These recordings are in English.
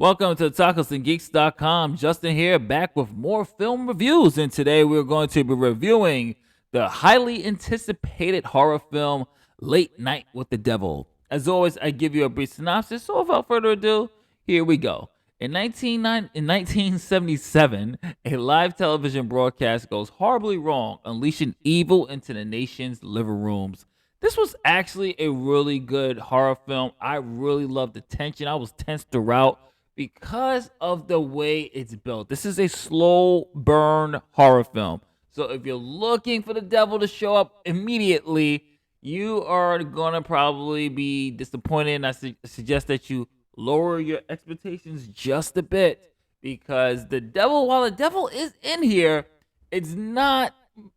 Welcome to TacosandGeeks.com. Justin here, back with more film reviews. And today we're going to be reviewing the highly anticipated horror film Late Night with the Devil. As always, I give you a brief synopsis. So without further ado, here we go. In 1977, a live television broadcast goes horribly wrong, unleashing evil into the nation's living rooms. This was actually a really good horror film. I really loved the tension. I was tense throughout because of the way it's built. This is a slow burn horror film. So if you're looking for the devil to show up immediately, you are going to probably be disappointed. And suggest that you lower your expectations just a bit because while the devil is in here, it's not.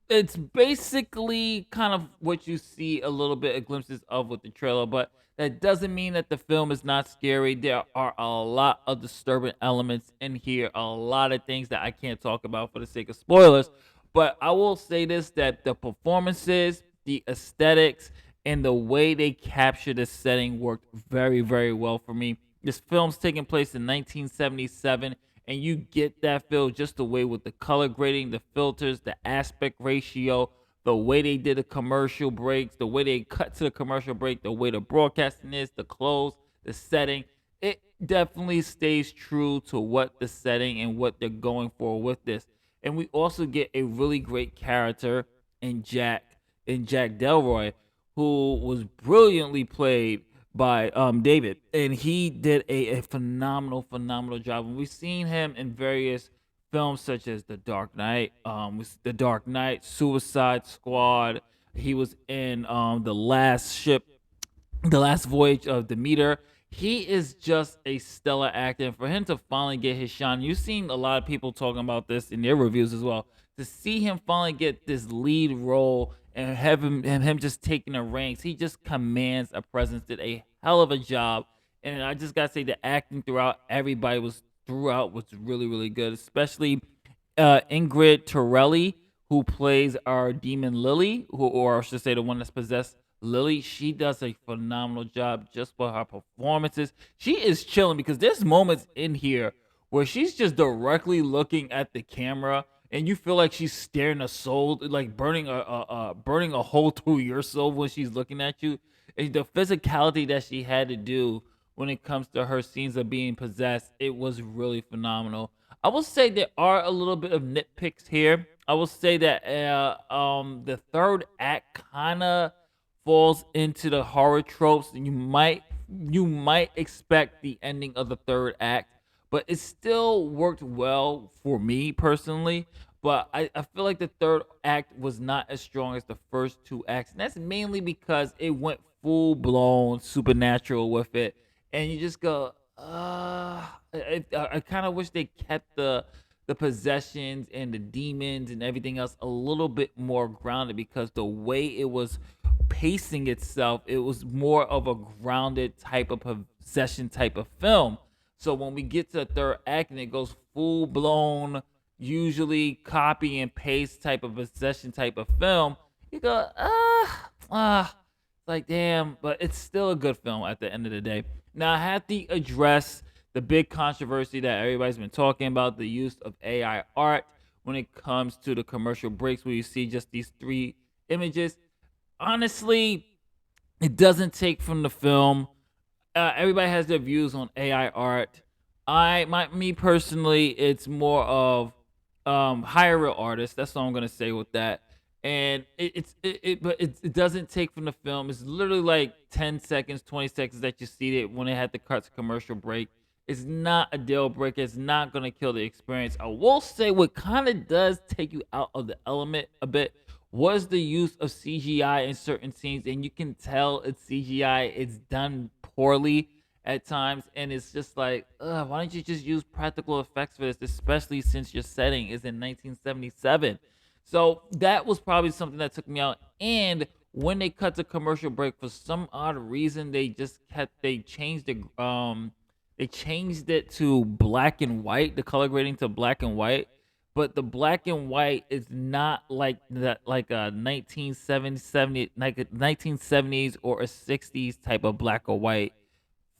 It's basically kind of what you see a little bit of glimpses of with the trailer, but that doesn't mean that the film is not scary. There are a lot of disturbing elements in here, a lot of things that I can't talk about for the sake of spoilers. But I will say this, that the performances, the aesthetics, and the way they capture the setting worked very, very well for me. This film's taking place in 1977, and you get that feel just the way with the color grading, the filters, the aspect ratio, the way they did the commercial breaks, the way they cut to the commercial break, the way the broadcasting is, the clothes, the setting. It definitely stays true to what the setting and what they're going for with this. And we also get a really great character in Jack Delroy, who was brilliantly played by David, and he did a phenomenal job. And we've seen him in various films such as The Dark Knight, Suicide Squad. He was in the last voyage of Demeter. He is just a stellar actor. And for him to finally get his shine, you've seen a lot of people talking about this in their reviews as well. To see him finally get this lead role and have him just taking the reins, he just commands a presence. Did a hell of a job, and I just gotta say the acting throughout was really good, especially Ingrid Torelli, who plays our demon Lily, or I should say the one that's possessed Lily. She does a phenomenal job just for her performances. She is chilling because there's moments in here where she's just directly looking at the camera, and you feel like she's staring a soul, like burning a hole through your soul when she's looking at you. And the physicality that she had to do when it comes to her scenes of being possessed, it was really phenomenal. I will say there are a little bit of nitpicks here. I will say that the third act kind of falls into the horror tropes, and you might expect the ending of the third act, but it still worked well for me personally. But I feel like the third act was not as strong as the first two acts, and that's mainly because it went full blown supernatural with it, and you just go, I kind of wish they kept the possessions and the demons and everything else a little bit more grounded, because the way it was pacing itself, it was more of a grounded type of possession type of film. So when we get to the third act and it goes full blown, usually copy and paste type of possession type of film, you go, it's like damn, but it's still a good film at the end of the day. Now I have to address the big controversy that everybody's been talking about, the use of AI art when it comes to the commercial breaks where you see just these three images. Honestly, it doesn't take from the film. Everybody has their views on AI art. Me personally, it's more of hire real artists. That's all I'm gonna say with that. And it doesn't take from the film. It's literally like 10 seconds, 20 seconds that you see it when it had the cut to commercial break. It's not a deal breaker. It's not gonna kill the experience. I will say what kind of does take you out of the element a bit was the use of CGI in certain scenes, and you can tell it's CGI. It's done poorly at times, and it's just like, why don't you just use practical effects for this, especially since your setting is in 1977? So that was probably something that took me out. And when they cut to commercial break, for some odd reason, they changed it to black and white, the color grading to black and white. But the black and white is not like that, like a 1970s or a 60s type of black or white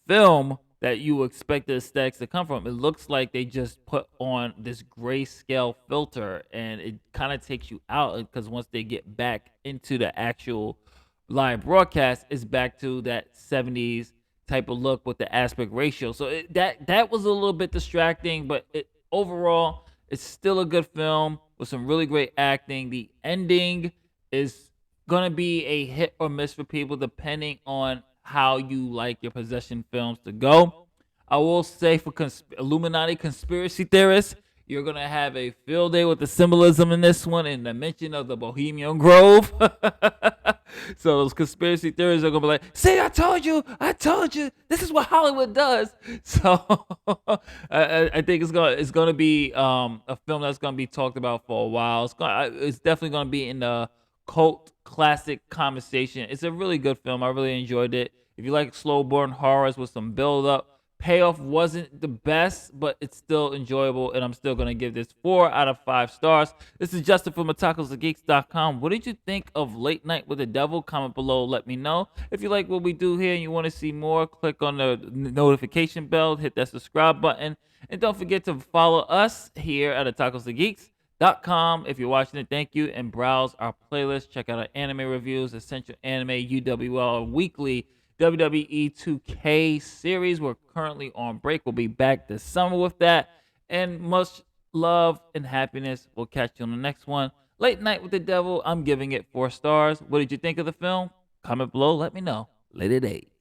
film. that you expect the aesthetics to come from. It looks like they just put on this grayscale filter, and it kind of takes you out because once they get back into the actual live broadcast, it's back to that 70s type of look with the aspect ratio. So that was a little bit distracting, but overall, it's still a good film with some really great acting. The ending is gonna be a hit or miss for people depending on how you like your possession films to go. I will say for Illuminati conspiracy theorists, you're gonna have a field day with the symbolism in this one and the mention of the Bohemian Grove. So those conspiracy theories are gonna be like, "See, I told you, this is what Hollywood does." So I think it's gonna be a film that's gonna be talked about for a while. It's definitely gonna be in the cult classic conversation. It's a really good film. I really enjoyed it. If you like slow burn horrors with some build up, payoff wasn't the best, but it's still enjoyable, and I'm still gonna give this 4 out of 5 stars. This is Justin from MatacosTheGeeks.com. What did you think of Late Night with the Devil? Comment below, let me know. If you like what we do here and you want to see more, click on the notification bell, hit that subscribe button, and don't forget to follow us here at MatacosTheGeeks.com. If you're watching it, thank you, and browse our playlist. Check out our anime reviews, Essential Anime, UWL, weekly WWE 2K series. We're currently on break. We'll be back this summer with that. And much love and happiness. We'll catch you on the next one. Late Night with the Devil. I'm giving it 4 stars. What did you think of the film? Comment below. Let me know. Later day.